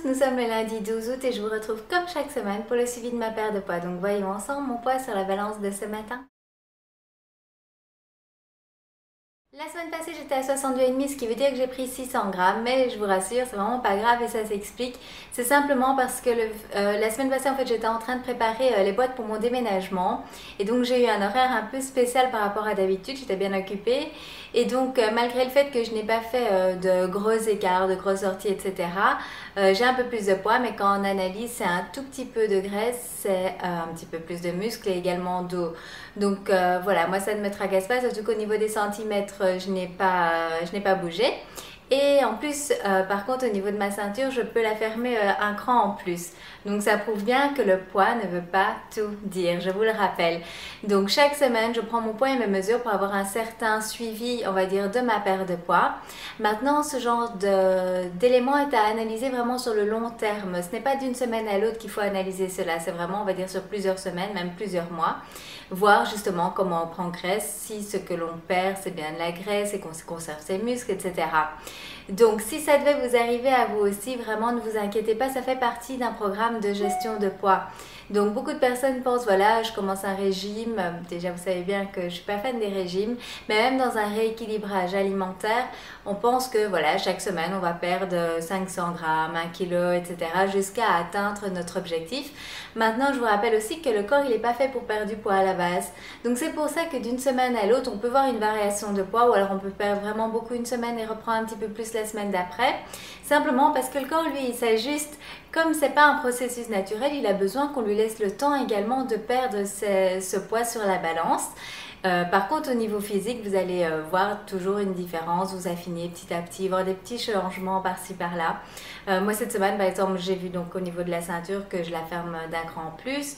tous, nous sommes le lundi 12 août et je vous retrouve comme chaque semaine pour le suivi de ma perte de poids. Donc voyons ensemble mon poids sur la balance de ce matin. La semaine passée, j'étais à 62,5, ce qui veut dire que j'ai pris 600 grammes, mais je vous rassure, c'est vraiment pas grave et ça s'explique. C'est simplement parce que la semaine passée, en fait, j'étais en train de préparer les boîtes pour mon déménagement. Et donc, j'ai eu un horaire un peu spécial par rapport à d'habitude, j'étais bien occupée. Et donc, malgré le fait que je n'ai pas fait de gros écarts, de grosses sorties, etc., j'ai un peu plus de poids, mais quand on analyse, c'est un tout petit peu de graisse, c'est un petit peu plus de muscles et également d'eau. Donc voilà, moi ça ne me tracasse pas, surtout qu'au niveau des centimètres, je n'ai pas bougé. Et en plus, par contre, au niveau de ma ceinture, je peux la fermer un cran en plus. Donc ça prouve bien que le poids ne veut pas tout dire, je vous le rappelle. Donc chaque semaine, je prends mon poids et mes mesures pour avoir un certain suivi, on va dire, de ma perte de poids. Maintenant, ce genre d'élément est à analyser vraiment sur le long terme. Ce n'est pas d'une semaine à l'autre qu'il faut analyser cela, c'est vraiment, on va dire, sur plusieurs semaines, même plusieurs mois. Voir justement comment on prend graisse, si ce que l'on perd c'est bien de la graisse et qu'on conserve ses muscles, etc. Donc si ça devait vous arriver à vous aussi, vraiment ne vous inquiétez pas, ça fait partie d'un programme de gestion de poids. Donc beaucoup de personnes pensent, voilà, je commence un régime, déjà vous savez bien que je ne suis pas fan des régimes, mais même dans un rééquilibrage alimentaire, on pense que voilà, chaque semaine on va perdre 500 grammes, 1 kg, etc. jusqu'à atteindre notre objectif. Maintenant, je vous rappelle aussi que le corps il n'est pas fait pour perdre du poids à la base. Donc c'est pour ça que d'une semaine à l'autre, on peut voir une variation de poids ou alors on peut perdre vraiment beaucoup une semaine et reprendre un petit peu plus la semaine d'après. Simplement parce que le corps, lui, il s'ajuste. Comme c'est pas un processus naturel, il a besoin qu'on lui laisse le temps également de perdre ce poids sur la balance. Par contre, au niveau physique, vous allez voir toujours une différence, vous affinez petit à petit, voir des petits changements par-ci par-là. Moi, cette semaine, par exemple, j'ai vu donc au niveau de la ceinture que je la ferme d'un cran en plus.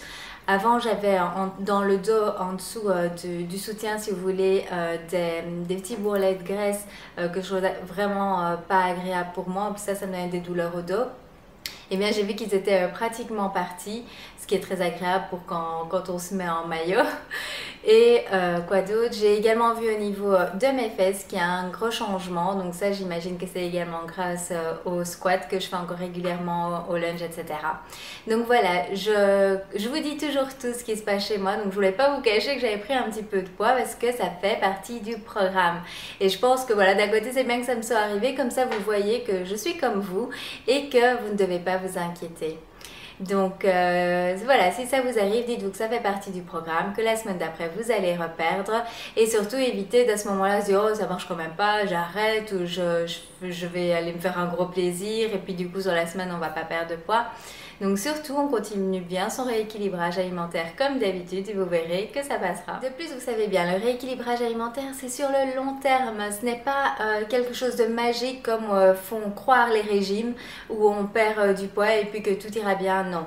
Avant, j'avais dans le dos, en dessous du soutien, si vous voulez, des petits bourrelets de graisse que je trouvais vraiment pas agréable pour moi. Ça me donnait des douleurs au dos. Eh bien, j'ai vu qu'ils étaient pratiquement partis, ce qui est très agréable pour quand on se met en maillot. Et quoi d'autre? J'ai également vu au niveau de mes fesses qu'il y a un gros changement. Donc ça, j'imagine que c'est également grâce au squat que je fais encore régulièrement, au lunge, etc. Donc voilà, je vous dis toujours tout ce qui se passe chez moi. Donc je voulais pas vous cacher que j'avais pris un petit peu de poids parce que ça fait partie du programme. Et je pense que voilà, d'un côté, c'est bien que ça me soit arrivé. Comme ça, vous voyez que je suis comme vous et que vous ne devez pas vous inquiéter. Donc voilà, si ça vous arrive, dites-vous que ça fait partie du programme, que la semaine d'après vous allez reperdre et surtout évitez d'à ce moment-là se dire oh ça marche quand même pas, j'arrête ou je vais aller me faire un gros plaisir et puis du coup sur la semaine on va pas perdre de poids. Donc surtout on continue bien son rééquilibrage alimentaire comme d'habitude et vous verrez que ça passera. De plus vous savez bien, le rééquilibrage alimentaire c'est sur le long terme, ce n'est pas quelque chose de magique comme font croire les régimes où on perd du poids et puis que tout ira bien. Non.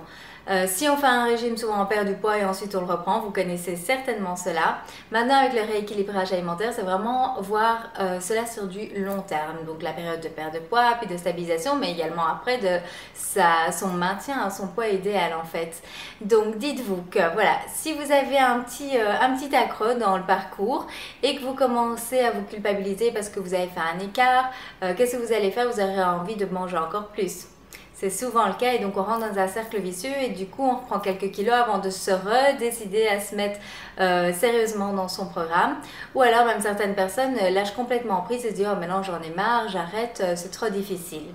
Si on fait un régime, souvent on perd du poids et ensuite on le reprend, vous connaissez certainement cela. Maintenant avec le rééquilibrage alimentaire, c'est vraiment voir cela sur du long terme. Donc la période de perte de poids, puis de stabilisation, mais également après de son maintien à son poids idéal en fait. Donc dites-vous que voilà, si vous avez un petit accroc dans le parcours et que vous commencez à vous culpabiliser parce que vous avez fait un écart, qu'est-ce que vous allez faire? Vous aurez envie de manger encore plus. C'est souvent le cas et donc on rentre dans un cercle vicieux et du coup on reprend quelques kilos avant de se redécider à se mettre sérieusement dans son programme. Ou alors même certaines personnes lâchent complètement prise et se disent oh maintenant j'en ai marre, j'arrête, c'est trop difficile.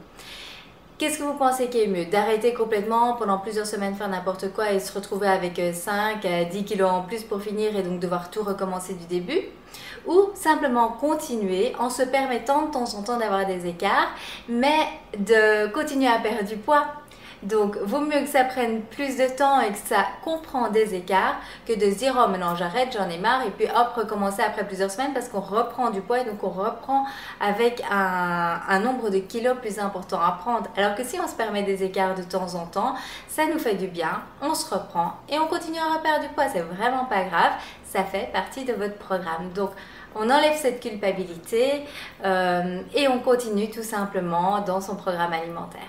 Qu'est-ce que vous pensez qui est mieux? D'arrêter complètement pendant plusieurs semaines faire n'importe quoi et se retrouver avec 5 à 10 kilos en plus pour finir et donc devoir tout recommencer du début? Ou simplement continuer en se permettant de temps en temps d'avoir des écarts, mais de continuer à perdre du poids. Donc, vaut mieux que ça prenne plus de temps et que ça comprend des écarts que de se dire « Oh, maintenant j'arrête, j'en ai marre » et puis hop, recommencer après plusieurs semaines parce qu'on reprend du poids et donc on reprend avec un nombre de kilos plus important à prendre. Alors que si on se permet des écarts de temps en temps, ça nous fait du bien, on se reprend et on continue à reperdre du poids. C'est vraiment pas grave, ça fait partie de votre programme. Donc, on enlève cette culpabilité et on continue tout simplement dans son programme alimentaire.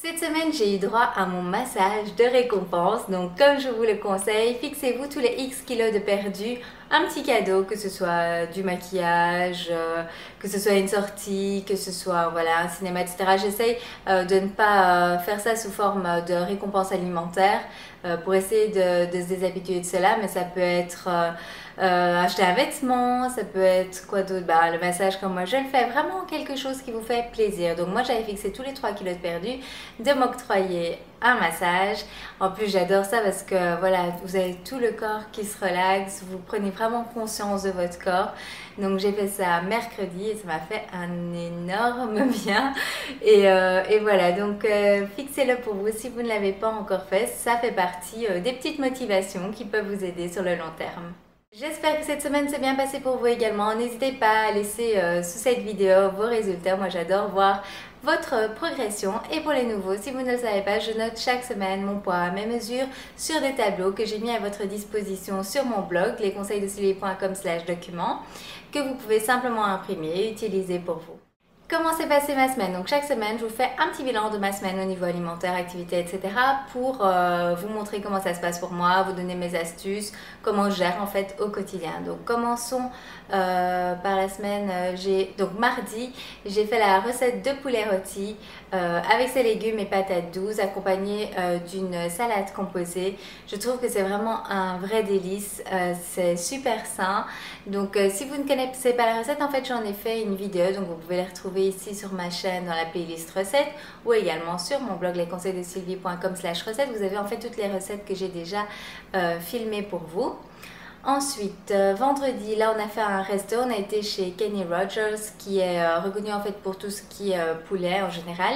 Cette semaine, j'ai eu droit à mon massage de récompense. Donc, comme je vous le conseille, fixez-vous tous les X kilos de perdu. Un petit cadeau, que ce soit du maquillage, que ce soit une sortie, que ce soit voilà, un cinéma, etc. J'essaye de ne pas faire ça sous forme de récompense alimentaire pour essayer de se déshabituer de cela. Mais ça peut être acheter un vêtement, ça peut être quoi d'autre, bah, le massage comme moi je le fais, vraiment quelque chose qui vous fait plaisir. Donc moi j'avais fixé tous les 3 kilos de perdu de m'octroyer un massage. En plus j'adore ça parce que voilà, vous avez tout le corps qui se relaxe, vous prenez vraiment conscience de votre corps. Donc j'ai fait ça mercredi et ça m'a fait un énorme bien. Et voilà, donc fixez-le pour vous si vous ne l'avez pas encore fait. Ça fait partie des petites motivations qui peuvent vous aider sur le long terme. J'espère que cette semaine s'est bien passée pour vous également. N'hésitez pas à laisser sous cette vidéo vos résultats. Moi j'adore voir votre progression. Et pour les nouveaux, si vous ne le savez pas, je note chaque semaine mon poids, mes mesures sur des tableaux que j'ai mis à votre disposition sur mon blog, lesconseilsdesylvie.com/documents, que vous pouvez simplement imprimer et utiliser pour vous. Comment s'est passée ma semaine? Donc chaque semaine, je vous fais un petit bilan de ma semaine au niveau alimentaire, activité, etc. pour vous montrer comment ça se passe pour moi, vous donner mes astuces, comment je gère en fait au quotidien. Donc commençons par la semaine. Donc mardi, j'ai fait la recette de poulet rôti avec ses légumes et patates douces accompagnée d'une salade composée. Je trouve que c'est vraiment un vrai délice, c'est super sain. Donc si vous ne connaissez pas la recette, en fait j'en ai fait une vidéo, donc vous pouvez la retrouver ici sur ma chaîne dans la playlist recettes ou également sur mon blog lesconseilsdesylvie.com/recettes. Vous avez en fait toutes les recettes que j'ai déjà filmées pour vous. Ensuite, vendredi, là on a fait un resto, on a été chez Kenny Rogers qui est reconnu en fait pour tout ce qui est poulet en général.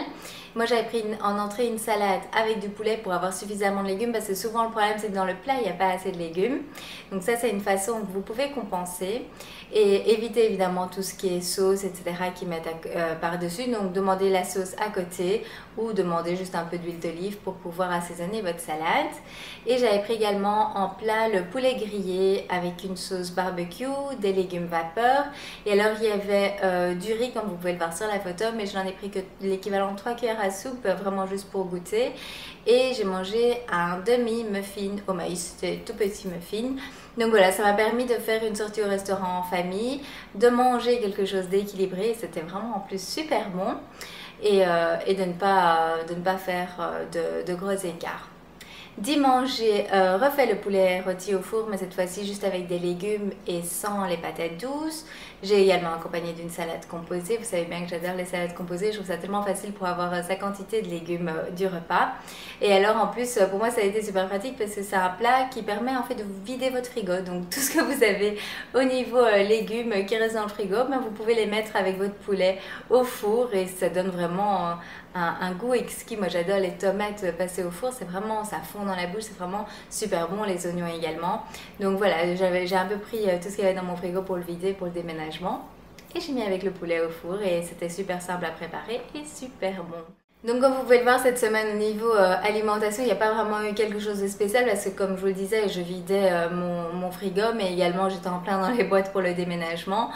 Moi j'avais pris en entrée une salade avec du poulet pour avoir suffisamment de légumes parce que souvent le problème c'est que dans le plat il n'y a pas assez de légumes. Donc ça c'est une façon que vous pouvez compenser et éviter évidemment tout ce qui est sauce etc. qui mettent par-dessus. Donc demandez la sauce à côté ou demandez juste un peu d'huile d'olive pour pouvoir assaisonner votre salade. Et j'avais pris également en plat le poulet grillé avec une sauce barbecue, des légumes vapeur. Et alors il y avait du riz comme vous pouvez le voir sur la photo, mais je n'en ai pris que l'équivalent de 3 cuillères à soupe, vraiment juste pour goûter. Et j'ai mangé un demi-muffin au maïs, c'était tout petit muffin. Donc voilà, ça m'a permis de faire une sortie au restaurant en famille, de manger quelque chose d'équilibré, c'était vraiment en plus super bon. Et de ne pas faire de gros écarts. Dimanche, j'ai refait le poulet rôti au four, mais cette fois-ci juste avec des légumes et sans les patates douces. J'ai également accompagné d'une salade composée. Vous savez bien que j'adore les salades composées. Je trouve ça tellement facile pour avoir sa quantité de légumes du repas. Et alors en plus, pour moi, ça a été super pratique parce que c'est un plat qui permet en fait de vous vider votre frigo. Donc tout ce que vous avez au niveau légumes qui restent dans le frigo, ben, vous pouvez les mettre avec votre poulet au four et ça donne vraiment un goût exquis. Moi j'adore les tomates passées au four, c'est vraiment, ça fond dans la bouche, c'est vraiment super bon, les oignons également. Donc voilà, j'ai un peu pris tout ce qu'il y avait dans mon frigo pour le vider pour le déménagement. Et j'ai mis avec le poulet au four et c'était super simple à préparer et super bon. Donc comme vous pouvez le voir cette semaine au niveau alimentation, il n'y a pas vraiment eu quelque chose de spécial parce que comme je vous le disais, je vidais mon frigo mais également j'étais en plein dans les boîtes pour le déménagement.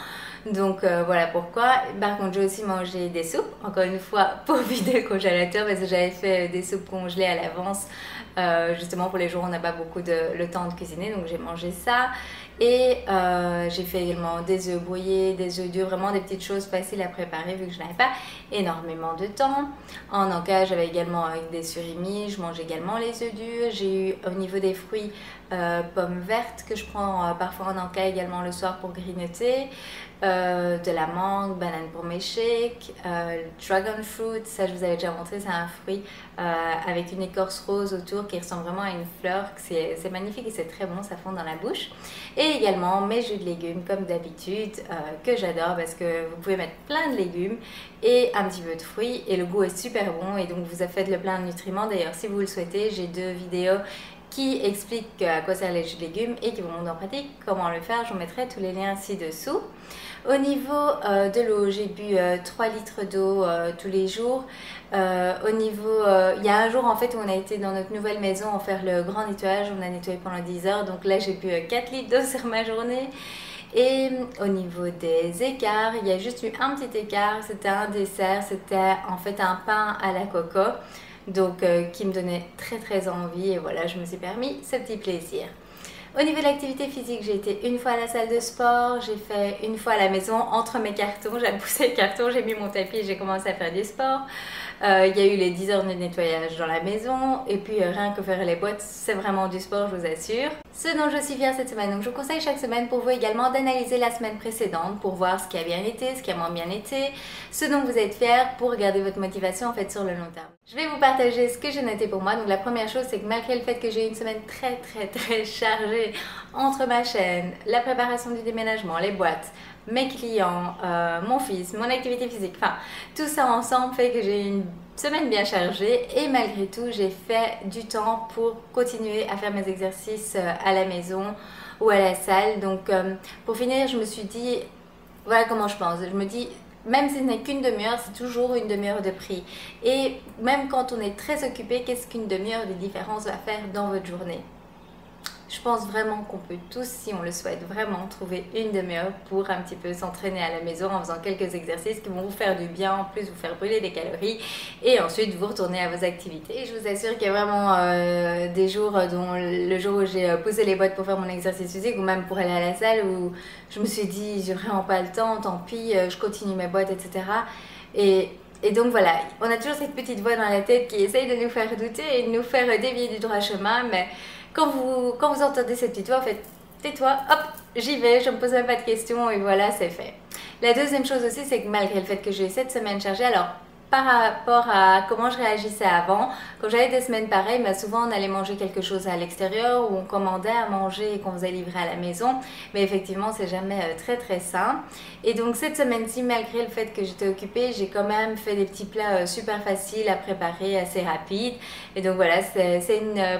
Donc voilà pourquoi. Par contre j'ai aussi mangé des soupes, encore une fois pour vider le congélateur parce que j'avais fait des soupes congelées à l'avance justement pour les jours où on n'a pas beaucoup le temps de cuisiner, donc j'ai mangé ça. Et j'ai fait également des œufs brouillés, des œufs durs, vraiment des petites choses faciles à préparer vu que je n'avais pas énormément de temps. En encas, j'avais également avec des surimi, je mange également les œufs durs. J'ai eu au niveau des fruits pommes vertes que je prends parfois en encas également le soir pour grignoter. De la mangue, banane pour mes shakes, dragon fruit, ça je vous avais déjà montré, c'est un fruit avec une écorce rose autour qui ressemble vraiment à une fleur, c'est magnifique et c'est très bon, ça fond dans la bouche. Et également mes jus de légumes comme d'habitude que j'adore parce que vous pouvez mettre plein de légumes et un petit peu de fruits et le goût est super bon et donc vous faites le plein de nutriments. D'ailleurs si vous le souhaitez, j'ai 2 vidéos qui expliquent à quoi servent les jus de légumes et qui vous montrent en pratique comment le faire. Je vous mettrai tous les liens ci-dessous. Au niveau de l'eau, j'ai bu 3 litres d'eau tous les jours. Au niveau, il y a un jour en fait où on a été dans notre nouvelle maison en faire le grand nettoyage, on a nettoyé pendant 10 heures, donc là j'ai bu 4 litres d'eau sur ma journée. Et au niveau des écarts, il y a juste eu un petit écart, c'était un dessert, c'était en fait un pain à la coco. donc qui me donnait très envie et voilà, je me suis permis ce petit plaisir. Au niveau de l'activité physique, j'ai été une fois à la salle de sport, j'ai fait une fois à la maison entre mes cartons, j'ai poussé les cartons, j'ai mis mon tapis et j'ai commencé à faire du sport. Il y a eu les 10 heures de nettoyage dans la maison et puis rien que faire les boîtes, c'est vraiment du sport, je vous assure. Ce dont je suis fière cette semaine, donc je vous conseille chaque semaine pour vous également d'analyser la semaine précédente pour voir ce qui a bien été, ce qui a moins bien été, ce dont vous êtes fiers pour garder votre motivation en fait sur le long terme. Je vais vous partager ce que j'ai noté pour moi. Donc la première chose, c'est que malgré le fait que j'ai eu une semaine très chargée entre ma chaîne, la préparation du déménagement, les boîtes, mes clients, mon fils, mon activité physique, enfin tout ça ensemble fait que j'ai une semaine bien chargée et malgré tout j'ai fait du temps pour continuer à faire mes exercices à la maison ou à la salle. Donc pour finir, je me suis dit, voilà comment je pense, je me dis même si ce n'est qu'une demi-heure, c'est toujours une demi-heure de prix. Et même quand on est très occupé, qu'est-ce qu'une demi-heure de différence va faire dans votre journée? Je pense vraiment qu'on peut tous, si on le souhaite, vraiment trouver une demi-heure pour un petit peu s'entraîner à la maison en faisant quelques exercices qui vont vous faire du bien, en plus vous faire brûler des calories et ensuite vous retourner à vos activités. Et je vous assure qu'il y a vraiment des jours, dont le jour où j'ai posé les boîtes pour faire mon exercice physique ou même pour aller à la salle où je me suis dit j'ai vraiment pas le temps, tant pis, je continue mes boîtes, etc. Et donc voilà, on a toujours cette petite voix dans la tête qui essaye de nous faire douter et de nous faire dévier du droit chemin, mais quand vous entendez cette petite voix, en fait, tais-toi, hop, j'y vais, je ne me pose même pas de questions et voilà, c'est fait. La deuxième chose aussi, c'est que malgré le fait que j'ai eu cette semaine chargée, alors par rapport à comment je réagissais avant, quand j'avais des semaines pareilles, souvent on allait manger quelque chose à l'extérieur ou on commandait à manger et qu'on faisait livrer à la maison, mais effectivement c'est jamais très sain. Et donc cette semaine-ci, malgré le fait que j'étais occupée, j'ai quand même fait des petits plats super faciles à préparer, assez rapides. Et donc voilà,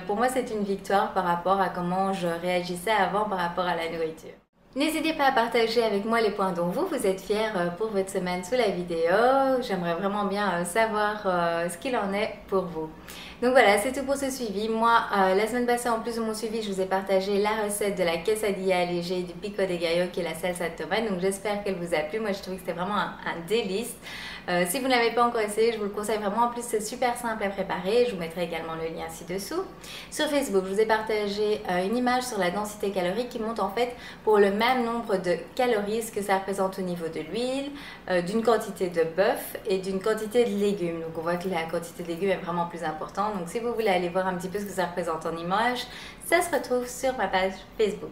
pour moi c'est une victoire par rapport à comment je réagissais avant par rapport à la nourriture. N'hésitez pas à partager avec moi les points dont vous êtes fiers pour votre semaine sous la vidéo. J'aimerais vraiment bien savoir ce qu'il en est pour vous. Donc voilà, c'est tout pour ce suivi. Moi, la semaine passée, en plus de mon suivi, je vous ai partagé la recette de la quesadilla allégée du pico de gallo qui est la salsa de tomate. Donc j'espère qu'elle vous a plu. Moi, je trouve que c'était vraiment un délice. Si vous ne l'avez pas encore essayé, je vous le conseille vraiment. En plus, c'est super simple à préparer. Je vous mettrai également le lien ci-dessous. Sur Facebook, je vous ai partagé une image sur la densité calorique qui montre en fait pour le même nombre de calories ce que ça représente au niveau de l'huile, d'une quantité de bœuf et d'une quantité de légumes. Donc on voit que la quantité de légumes est vraiment plus importante. Donc si vous voulez aller voir un petit peu ce que ça représente en image, ça se retrouve sur ma page Facebook.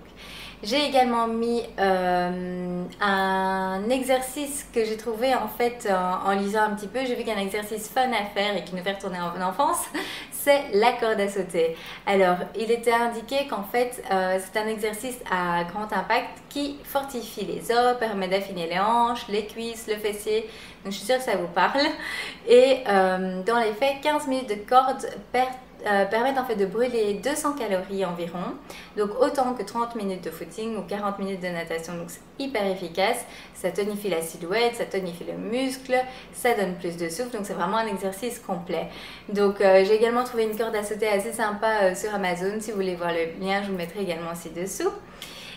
J'ai également mis un exercice que j'ai trouvé en fait en lisant un petit peu. J'ai vu qu'un exercice fun à faire et qui nous fait retourner en enfance, c'est la corde à sauter. Alors, il était indiqué qu'en fait, c'est un exercice à grand impact qui fortifie les os, permet d'affiner les hanches, les cuisses, le fessier. Donc, je suis sûre que ça vous parle. Et dans les faits, 15 minutes de corde permettent en fait de brûler 200 calories environ, donc autant que 30 minutes de footing ou 40 minutes de natation. Donc c'est hyper efficace, ça tonifie la silhouette, ça tonifie le muscle, ça donne plus de souffle, donc c'est vraiment un exercice complet. Donc j'ai également trouvé une corde à sauter assez sympa sur Amazon. Si vous voulez voir le lien, je vous le mettrai également ci-dessous.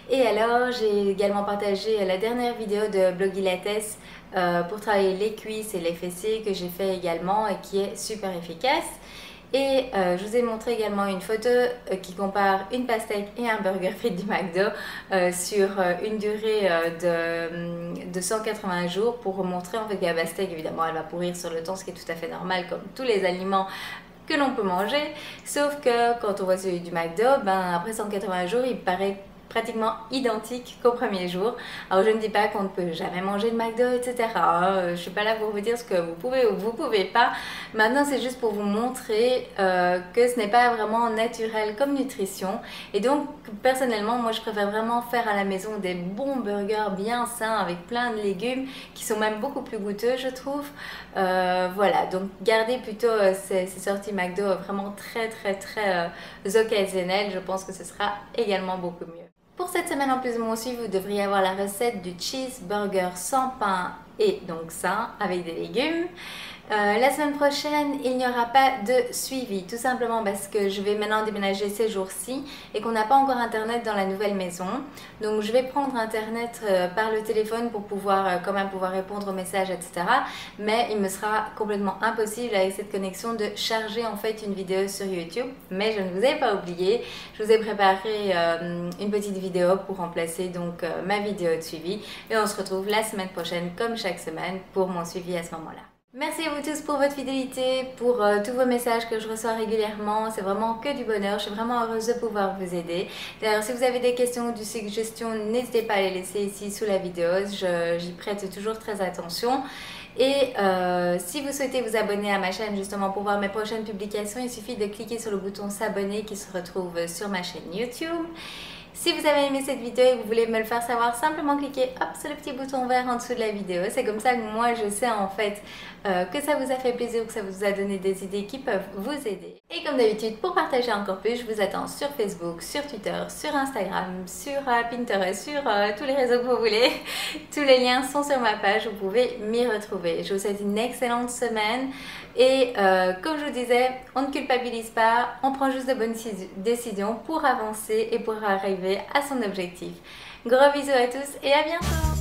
Et alors j'ai également partagé la dernière vidéo de Bloggy Lattes pour travailler les cuisses et les fessiers que j'ai fait également et qui est super efficace. Et je vous ai montré également une photo qui compare une pastèque et un burger frites du McDo sur une durée de 180 jours pour vous montrer en fait que la pastèque évidemment elle va pourrir sur le temps, ce qui est tout à fait normal comme tous les aliments que l'on peut manger, sauf que quand on voit celui du McDo, après 180 jours il paraît pratiquement identique qu'au premier jour. Alors je ne dis pas qu'on ne peut jamais manger de McDo, etc. Je ne suis pas là pour vous dire ce que vous pouvez ou vous ne pouvez pas. Maintenant c'est juste pour vous montrer que ce n'est pas vraiment naturel comme nutrition. Et donc personnellement moi je préfère vraiment faire à la maison des bons burgers bien sains avec plein de légumes qui sont même beaucoup plus goûteux je trouve. Voilà, donc gardez plutôt ces sorties McDo vraiment très occasionnelles. Je pense que ce sera également beaucoup mieux. Pour cette semaine en plus de mon suivi, vous devriez avoir la recette du cheeseburger sans pain et donc sain avec des légumes. La semaine prochaine, il n'y aura pas de suivi, tout simplement parce que je vais maintenant déménager ces jours-ci et qu'on n'a pas encore internet dans la nouvelle maison. Donc je vais prendre internet par le téléphone pour pouvoir quand même pouvoir répondre aux messages, etc. Mais il me sera complètement impossible avec cette connexion de charger en fait une vidéo sur YouTube. Mais je ne vous ai pas oublié, je vous ai préparé une petite vidéo pour remplacer donc ma vidéo de suivi. Et on se retrouve la semaine prochaine comme chaque semaine pour mon suivi à ce moment-là. Merci à vous tous pour votre fidélité, pour tous vos messages que je reçois régulièrement. C'est vraiment que du bonheur. Je suis vraiment heureuse de pouvoir vous aider. D'ailleurs, si vous avez des questions ou des suggestions, n'hésitez pas à les laisser ici sous la vidéo. J'y prête toujours très attention. Et si vous souhaitez vous abonner à ma chaîne justement pour voir mes prochaines publications, il suffit de cliquer sur le bouton s'abonner qui se retrouve sur ma chaîne YouTube. Si vous avez aimé cette vidéo et que vous voulez me le faire savoir, simplement cliquez hop sur le petit bouton vert en dessous de la vidéo. C'est comme ça que moi je sais en fait que ça vous a fait plaisir, que ça vous a donné des idées qui peuvent vous aider. Et comme d'habitude, pour partager encore plus, je vous attends sur Facebook, sur Twitter, sur Instagram, sur Pinterest, sur tous les réseaux que vous voulez. Tous les liens sont sur ma page, vous pouvez m'y retrouver. Je vous souhaite une excellente semaine et comme je vous disais, on ne culpabilise pas, on prend juste de bonnes décisions pour avancer et pour arriver à son objectif. Gros bisous à tous et à bientôt!